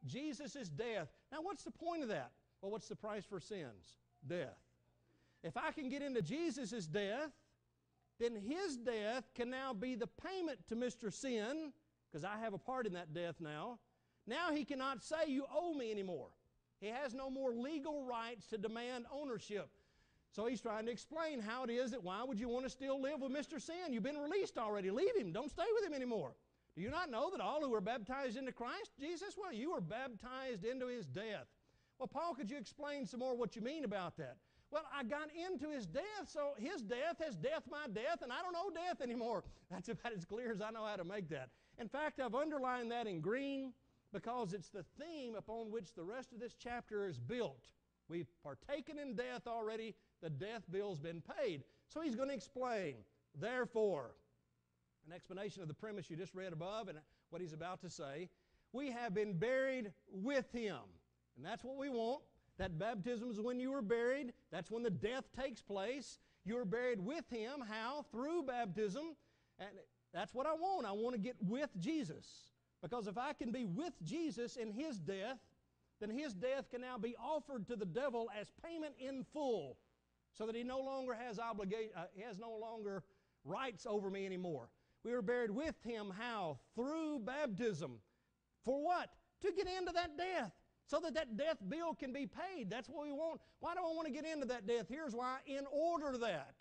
Jesus' death. Now, what's the point of that? Well, what's the price for sins? Death. If I can get into Jesus' death, then His death can now be the payment to Mr. Sin, because I have a part in that death now. Now He cannot say, you owe me anymore. He has no more legal rights to demand ownership. So He's trying to explain how it is that why would you want to still live with Mr. Sin? You've been released already. Leave him. Don't stay with him anymore. Do you not know that all who were baptized into Christ Jesus, well, you were baptized into His death. Well, Paul, could you explain some more what you mean about that? Well, I got into His death, so His death has death my death, and I don't owe death anymore. That's about as clear as I know how to make that. In fact, I've underlined that in green because it's the theme upon which the rest of this chapter is built. We've partaken in death already. The death bill's been paid. So he's going to explain, therefore, an explanation of the premise you just read above and what he's about to say. We have been buried with Him. And that's what we want. That baptism is when you were buried. That's when the death takes place. You were buried with Him. How? Through baptism. And that's what I want. I want to get with Jesus. Because if I can be with Jesus in His death, then His death can now be offered to the devil as payment in full, so that he no longer has he has no longer rights over me anymore. We were buried with Him. How? Through baptism. For what? To get into that death, so that that death bill can be paid. That's what we want. Why do I want to get into that death? Here's why. In order that,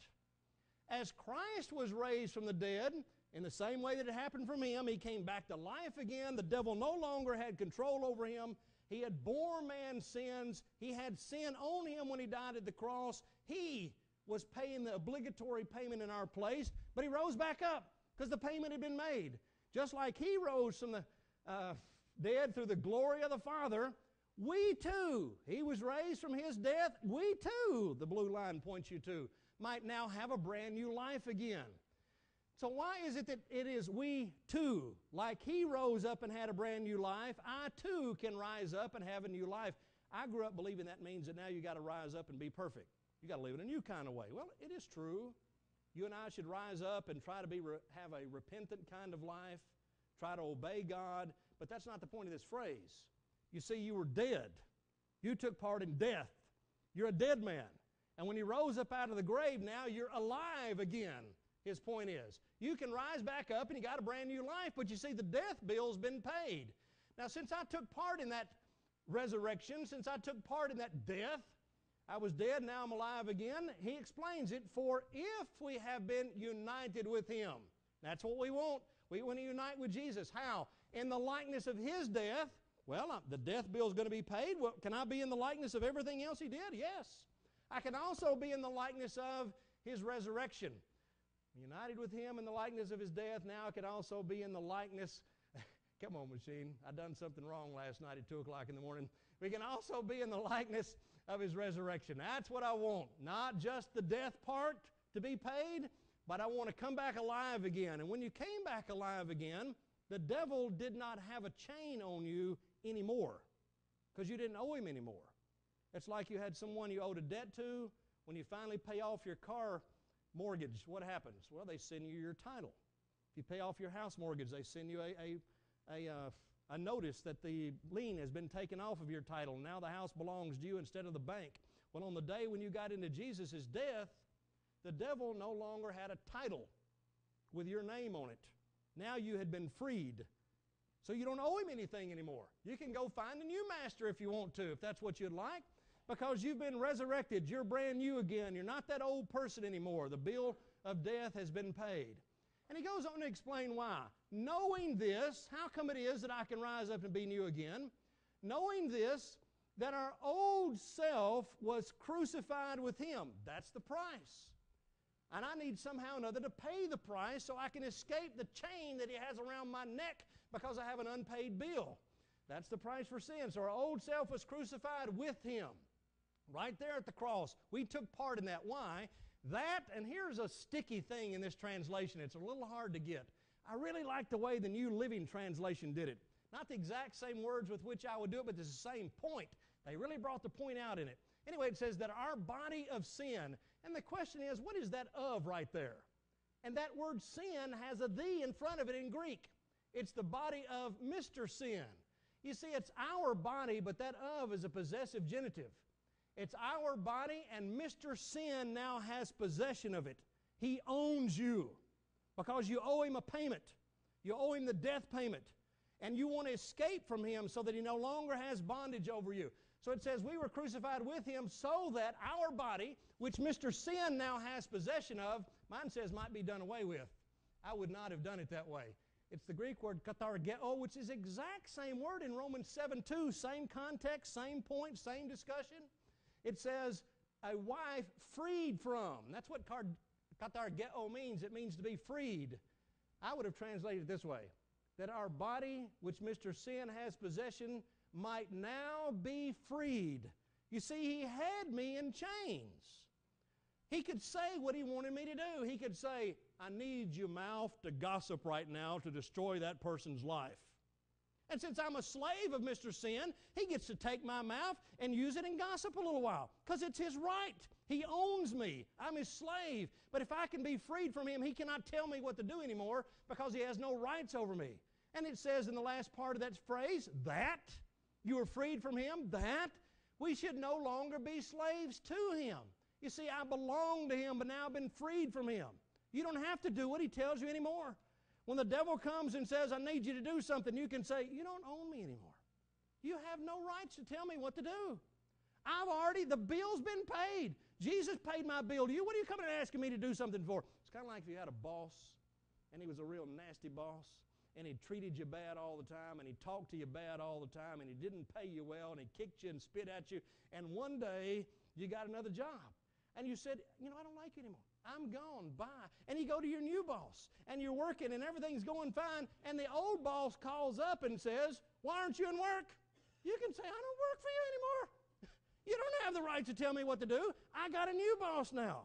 as Christ was raised from the dead, in the same way that it happened from Him, He came back to life again. The devil no longer had control over Him. He had borne man's sins. He had sin on Him when He died at the cross. He was paying the obligatory payment in our place, but He rose back up because the payment had been made. Just like He rose from the dead through the glory of the Father, we too, He was raised from His death, we too, the blue line points you to, might now have a brand new life again. So why is it that it is we too, like He rose up and had a brand new life, I too can rise up and have a new life? I grew up believing that means that now you got to rise up and be perfect. You got to live in a new kind of way. Well, it is true. You and I should rise up and try to have a repentant kind of life, try to obey God, but that's not the point of this phrase. You see, you were dead. You took part in death. You're a dead man. And when He rose up out of the grave, now you're alive again. His point is, you can rise back up and you got a brand new life, but you see, the death bill's been paid. Now, since I took part in that resurrection, since I took part in that death, I was dead, now I'm alive again. He explains it, for if we have been united with Him, that's what we want. We want to unite with Jesus. How? In the likeness of His death. Well, the death bill is going to be paid. Well, can I be in the likeness of everything else He did? Yes. I can also be in the likeness of His resurrection. United with Him in the likeness of His death. Now I can also be in the likeness. Come on, machine. I done something wrong last night at 2 o'clock in the morning. We can also be in the likeness of His resurrection. That's what I want. Not just the death part to be paid, but I want to come back alive again. And when you came back alive again, the devil did not have a chain on you anymore, because you didn't owe him anymore. It's like you had someone you owed a debt to. When you finally pay off your car mortgage, what happens? Well, they send you your title. If you pay off your house mortgage, they send you a notice that the lien has been taken off of your title. Now the house belongs to you instead of the bank. Well, on the day when you got into Jesus' death, the devil no longer had a title with your name on it. Now you had been freed. So you don't owe him anything anymore. You can go find a new master if you want to, if that's what you'd like, because you've been resurrected. You're brand new again. You're not that old person anymore. The bill of death has been paid. And he goes on to explain why. Knowing this, how come it is that I can rise up and be new again? Knowing this, that our old self was crucified with Him. That's the price. And I need somehow or another to pay the price so I can escape the chain that He has around my neck because I have an unpaid bill. That's the price for sin. So our old self was crucified with Him. Right there at the cross. We took part in that. Why? That, and here's a sticky thing in this translation. It's a little hard to get. I really like the way the New Living Translation did it. Not the exact same words with which I would do it, but it's the same point. They really brought the point out in it. Anyway, it says that our body of sin, and the question is, what is that of right there? And that word sin has a "the" in front of it in Greek. It's the body of Mr. Sin. You see, it's our body, but that of is a possessive genitive. It's our body, and Mr. Sin now has possession of it. He owns you because you owe him a payment. You owe him the death payment. And you want to escape from him so that he no longer has bondage over you. So it says, we were crucified with him so that our body, which Mr. Sin now has possession of, mine says might be done away with. I would not have done it that way. It's the Greek word kathargeo, which is the exact same word in Romans 7:2. Same context, same point, same discussion. It says, a wife freed from. That's what kathargeo means. It means to be freed. I would have translated it this way, that our body, which Mr. Sin has possession, might now be freed. You see, he had me in chains. He could say what he wanted me to do. He could say, I need your mouth to gossip right now to destroy that person's life. And since I'm a slave of Mr. Sin, he gets to take my mouth and use it and gossip a little while because it's his right. He owns me. I'm his slave. But if I can be freed from him, he cannot tell me what to do anymore because he has no rights over me. And it says in the last part of that phrase, that you are freed from him, that we should no longer be slaves to him. You see, I belong to him, but now I've been freed from him. You don't have to do what he tells you anymore. When the devil comes and says, I need you to do something, you can say, you don't own me anymore. You have no rights to tell me what to do. The bill's been paid. Jesus paid my bill to you. What are you coming and asking me to do something for? It's kind of like if you had a boss, and he was a real nasty boss, and he treated you bad all the time, and he talked to you bad all the time, and he didn't pay you well, and he kicked you and spit at you, and one day you got another job. And you said, I don't like you anymore. I'm gone, bye. And you go to your new boss, and you're working, and everything's going fine, and the old boss calls up and says, why aren't you in work? You can say, I don't work for you anymore. You don't have the right to tell me what to do. I got a new boss now.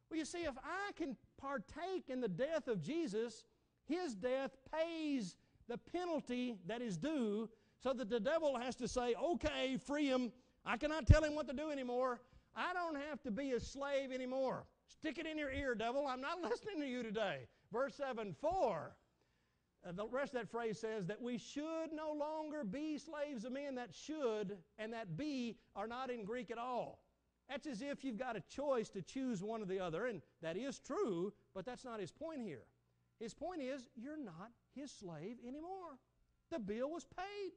Well, you see, if I can partake in the death of Jesus, his death pays the penalty that is due so that the devil has to say, okay, free him. I cannot tell him what to do anymore. I don't have to be a slave anymore. Stick it in your ear, devil. I'm not listening to you today. Verse 7, for the rest of that phrase says that we should no longer be slaves of men. That should and that be are not in Greek at all. That's as if you've got a choice to choose one or the other, and that is true, but that's not his point here. His point is, you're not his slave anymore. The bill was paid.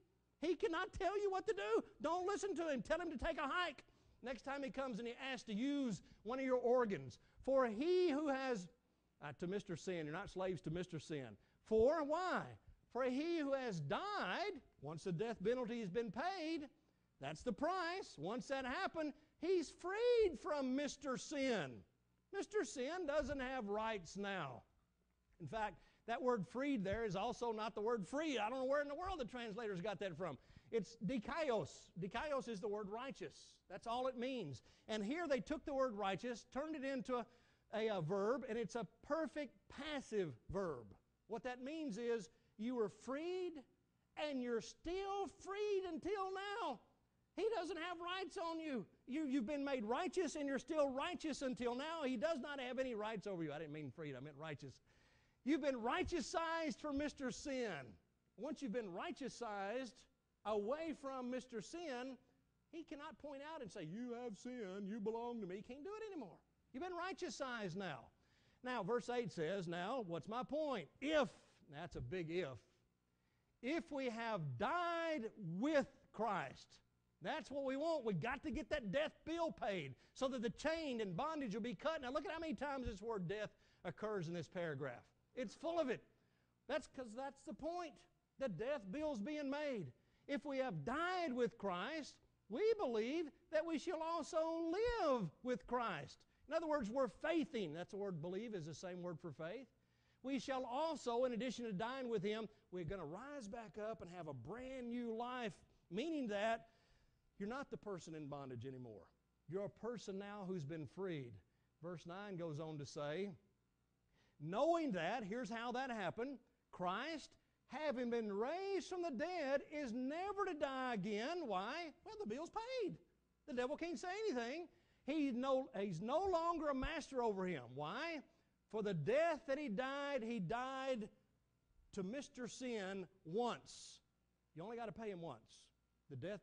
He cannot tell you what to do. Don't listen to him. Tell him to take a hike. Next time he comes and he asks to use one of your organs. For he who has, to Mr. Sin, you're not slaves to Mr. Sin. For, why? For he who has died, once the death penalty has been paid, that's the price. Once that happened, he's freed from Mr. Sin. Mr. Sin doesn't have rights now. In fact, that word freed there is also not the word free. I don't know where in the world the translators got that from. It's dikaios. Dikaios is the word righteous. That's all it means. And here they took the word righteous, turned it into a verb, and it's a perfect passive verb. What that means is you were freed, and you're still freed until now. He doesn't have rights on you. You've been made righteous, and you're still righteous until now. He does not have any rights over you. I didn't mean freed. I meant righteous. You've been righteousized for Mr. Sin. Once you've been righteousized away from Mr. Sin, he cannot point out and say, you have sinned, you belong to me. He can't do it anymore. You've been righteousized now. Now, verse 8 says, now, what's my point? If, that's a big if we have died with Christ, that's what we want. We've got to get that death bill paid so that the chain and bondage will be cut. Now, look at how many times this word death occurs in this paragraph. It's full of it. That's because that's the point. The death bill's being made. If we have died with Christ, we believe that we shall also live with Christ. In other words, we're faithing. That's the word believe is the same word for faith. We shall also, in addition to dying with him, we're going to rise back up and have a brand new life, meaning that you're not the person in bondage anymore. You're a person now who's been freed. Verse 9 goes on to say, knowing that, here's how that happened, Christ, having been raised from the dead, is never to die again. Why? Well, the bill's paid. The devil can't say anything. He's no longer a master over him. Why? For the death that he died to Mr. Sin once. You only got to pay him once. The death